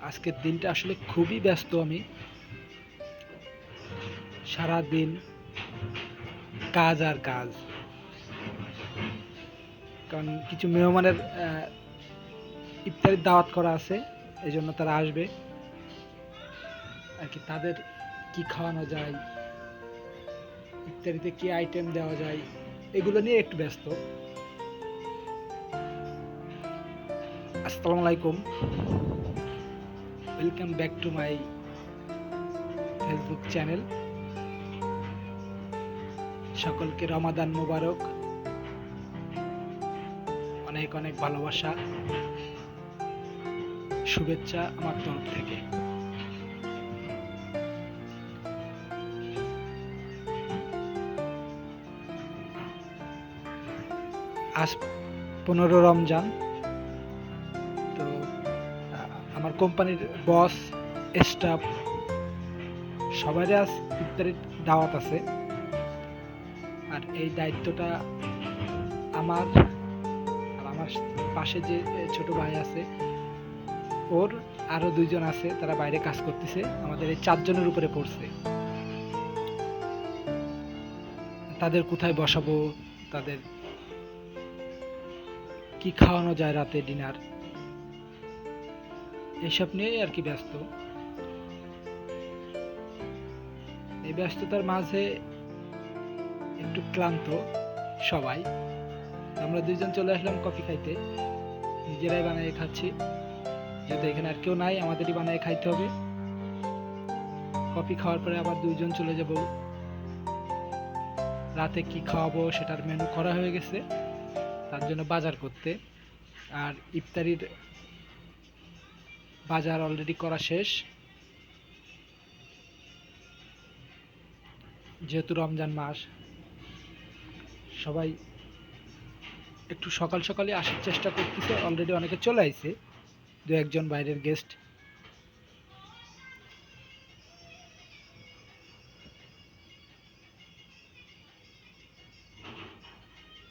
আজকের দিনটা আসলে খুবই ব্যস্ত। আমি সারা দিন কাজ আর কাজ, কারণ কিছু মেহমানের ইফতারির দাওয়াত করা আছে, এই জন্য তারা আসবে আর কি। তাদের কি খাওয়ানো যায়, ইফতারিতে কি আইটেম দেওয়া যায়, এগুলো নিয়ে একটু ব্যস্ত। আসসালামু আলাইকুম, welcome back to my Facebook channel. সকলকে রমাদান মোবারক, অনেক অনেক ভালোবাসা, শুভেচ্ছা আমার তরফ থেকে। আজ 15 রমজান। তো আমার কোম্পানির বস, স্টাফ সবারই আজ ইফতারির দাওয়াত আছে, আর এই দায়িত্বটা আমার। আর আমার পাশে যে ছোট ভাই আছে, ওর আরো 2 জন আছে, তারা বাইরে কাজ করতেছে। আমাদের এই 4 জনের উপরে পড়ছে। তাদের কোথায় বসাবো, তাদের কি খাওয়ানো যায় রাতে ডিনার, এইসব নিয়ে আর কি ব্যস্ত। এই ব্যস্ততার মাঝে একটু ক্লান্ত সবাই। আমরা 2 জন চলে আসলাম কফি খাইতে, নিজেরাই বানিয়ে খাচ্ছি, যেহেতু এখানে আর কেউ নাই, আমাদেরই বানিয়ে খাইতে হবে। কফি খাওয়ার পরে আবার 2 জন চলে যাব রাতে কি খাওয়াবো সেটার মেনু করা হয়ে গেছে, তার জন্য বাজার করতে। আর ইফতারির বাজার অলরেডি করা শেষ, যেহেতু রমজান মাস। সবাই একটু সকাল সকালে আসার চেষ্টা করতেছে, অলরেডি অনেকে চলে আইছে, 2-1 জন বাইরের গেস্ট।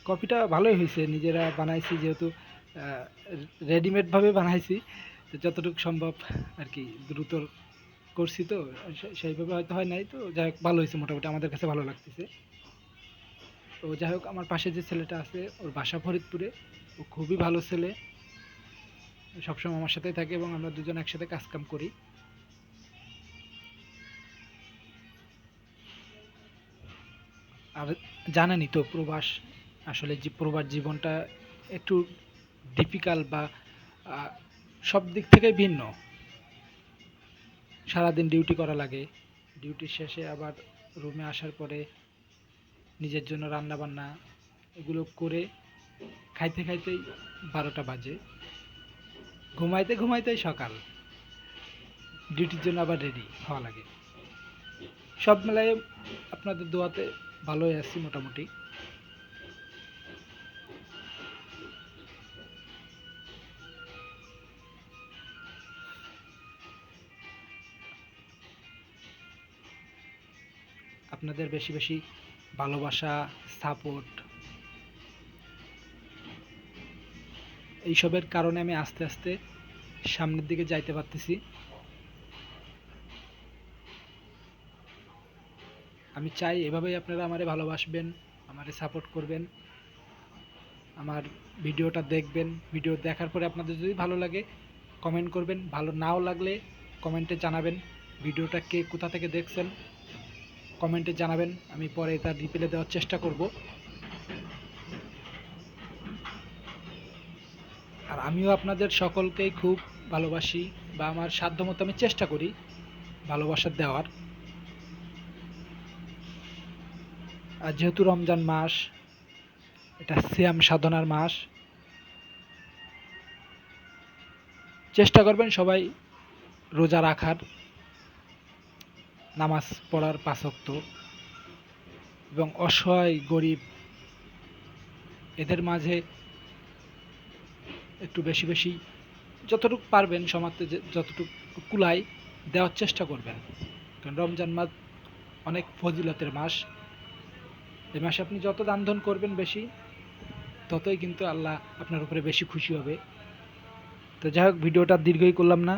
কফিটা ভালোই হয়েছে, নিজেরা বানাইছি যেহেতু, রেডিমেড ভাবে বানাইছি, তো যতটুকু সম্ভব আর কি দ্রুত করছি। তো সেইভাবে হয়তো হয় নাই, তো যাই হোক ভালো হয়েছে, মোটামুটি আমাদের কাছে ভালো লাগতেছে। তো যাই হোক, আমার পাশে যে ছেলেটা আছে, ওর বাসা ফরিদপুরে, ও খুবই ভালো ছেলে, সবসময় আমার সাথেই থাকে এবং আমরা 2 জন একসাথে কাজ কাম করি। আর জানেনই তো, প্রবাস আসলে যে প্রবাস জীবনটা একটু ডিফিকাল্ট, বা সব দিক থেকে ভিন্ন। সারাদিন ডিউটি করা লাগে, ডিউটি শেষে আবার রুমে আসার পরে নিজের জন্য রান্না বান্না এগুলো করে খাইতে খাইতেই 12টা বাজে, ঘুমাইতে ঘুমাইতেই সকাল, ডিউটির জন্য আবার রেডি হওয়া লাগে। সব মিলাই আপনাদের দোয়াতে ভালোই আছি মোটামুটি। আপনাদের বেশি বেশি ভালোবাসা, সাপোর্ট, এইসবের কারণে আমি আস্তে আস্তে সামনের দিকে যাইতে পারতেছি। আমি চাই এভাবেই আপনারা আমারে ভালোবাসবেন, আমারে সাপোর্ট করবেন, আমার ভিডিওটা দেখবেন। ভিডিও দেখার পরে আপনাদের যদি ভালো লাগে কমেন্ট করবেন, ভালো নাও লাগলে কমেন্টে জানাবেন। ভিডিওটা কে কোথা থেকে দেখছেন কমেন্টে জানাবেন, আমি পরে তার রিপ্লাই দেওয়ার চেষ্টা করব। আর আমিও আপনাদের সকলকেই খুব ভালোবাসি, বা আমার সাধ্যমতো আমি চেষ্টা করি ভালোবাসা দেওয়ার। আর যেহেতু রমজান মাস, এটা সিয়াম সাধনার মাস, চেষ্টা করবেন সবাই রোজা রাখার, নামাজ পড়ার 5 ওয়াক্ত, এবং অসহায় গরিব এদের মাঝে একটু বেশি বেশি যতটুকু পারবেন সমাজে যতটুকু কুলাই দেওয়ার চেষ্টা করবেন। কারণ রমজান মাস অনেক ফজিলতের মাস। এই মাসে আপনি যত দান ধন করবেন বেশি, ততই কিন্তু আল্লাহ আপনার উপরে বেশি খুশি হবে। তো যাই হোক, ভিডিওটা দীর্ঘই করলাম না।